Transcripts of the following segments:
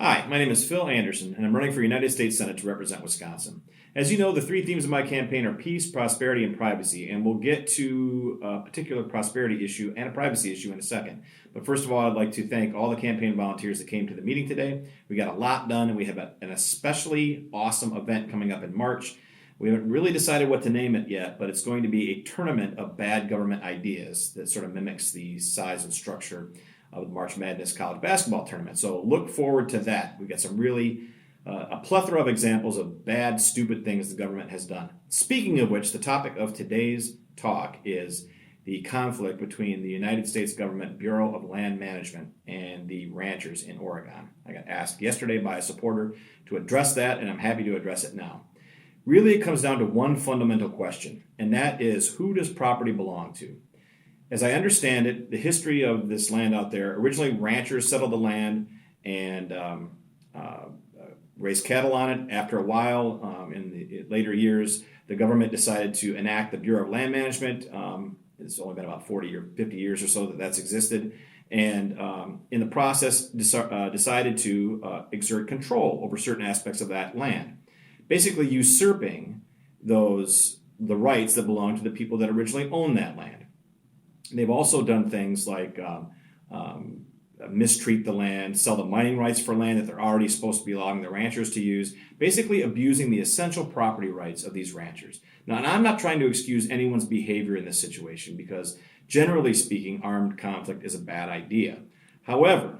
Hi, my name is Phil Anderson, and I'm running for United States Senate to represent Wisconsin. As you know, the three themes of my campaign are peace, prosperity, and privacy, and we'll get to a particular prosperity issue and a privacy issue in a second. But first of all, I'd like to thank all the campaign volunteers that came to the meeting today. We got a lot done, and we have an especially awesome event coming up in March. We haven't really decided what to name it yet, but it's going to be a tournament of bad government ideas that sort of mimics the size and structure of the March Madness college basketball tournament. So look forward to that. We've got some really, a plethora of examples of bad, stupid things the government has done. Speaking of which, the topic of today's talk is the conflict between the United States Government Bureau of Land Management and the ranchers in Oregon. I got asked yesterday by a supporter to address that, and I'm happy to address it now. Really, it comes down to one fundamental question, and that is, who does property belong to? As I understand it, the history of this land out there, originally ranchers settled the land and raised cattle on it. After a while, in the later years, the government decided to enact the Bureau of Land Management. It's only been about 40 or 50 years or so that that's existed. And in the process, decided to exert control over certain aspects of that land, basically usurping the rights that belong to the people that originally owned that land. They've also done things like mistreat the land, sell the mining rights for land that they're already supposed to be allowing the ranchers to use, basically abusing the essential property rights of these ranchers. Now, and I'm not trying to excuse anyone's behavior in this situation because, generally speaking, armed conflict is a bad idea. However,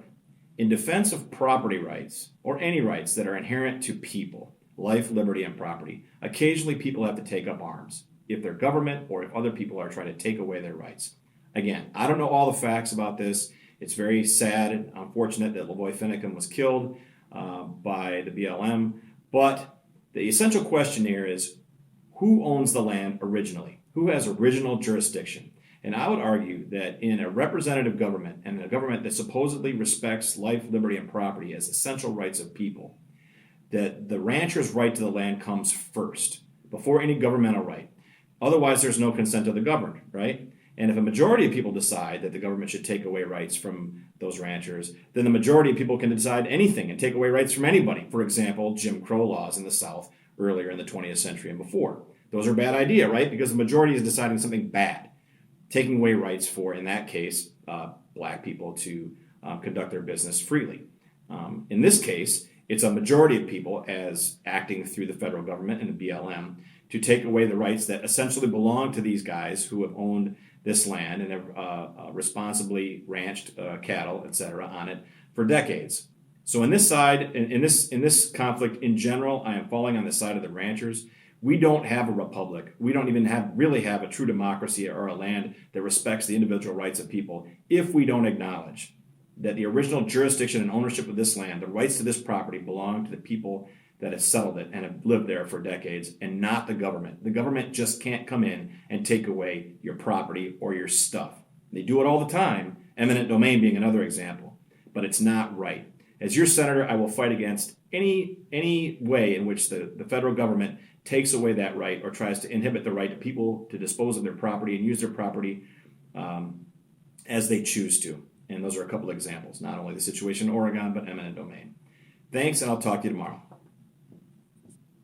in defense of property rights, or any rights that are inherent to people, life, liberty, and property, occasionally people have to take up arms if their government or if other people are trying to take away their rights. Again, I don't know all the facts about this. It's very sad and unfortunate that Lavoy Finicum was killed by the BLM. But the essential question here is, who owns the land originally? Who has original jurisdiction? And I would argue that in a representative government, and a government that supposedly respects life, liberty, and property as essential rights of people, that the rancher's right to the land comes first, before any governmental right. Otherwise, there's no consent of the governed, right? And if a majority of people decide that the government should take away rights from those ranchers, then the majority of people can decide anything and take away rights from anybody. For example, Jim Crow laws in the South earlier in the 20th century and before. Those are a bad idea, right? Because the majority is deciding something bad, taking away rights for, in that case, black people to conduct their business freely. In this case, it's a majority of people as acting through the federal government and the BLM to take away the rights that essentially belong to these guys who have owned this land and have responsibly ranched cattle, etc., on it for decades. So in this conflict in general, I am falling on the side of the ranchers. We don't have a republic. We don't even really have a true democracy or a land that respects the individual rights of people if we don't acknowledge that the original jurisdiction and ownership of this land, the rights to this property, belong to the people that have settled it and have lived there for decades, and not the government. The government just can't come in and take away your property or your stuff. They do it all the time, eminent domain being another example, but it's not right. As your senator, I will fight against any way in which the federal government takes away that right or tries to inhibit the right of people to dispose of their property and use their property as they choose to. And those are a couple of examples, not only the situation in Oregon, but eminent domain. Thanks, and I'll talk to you tomorrow.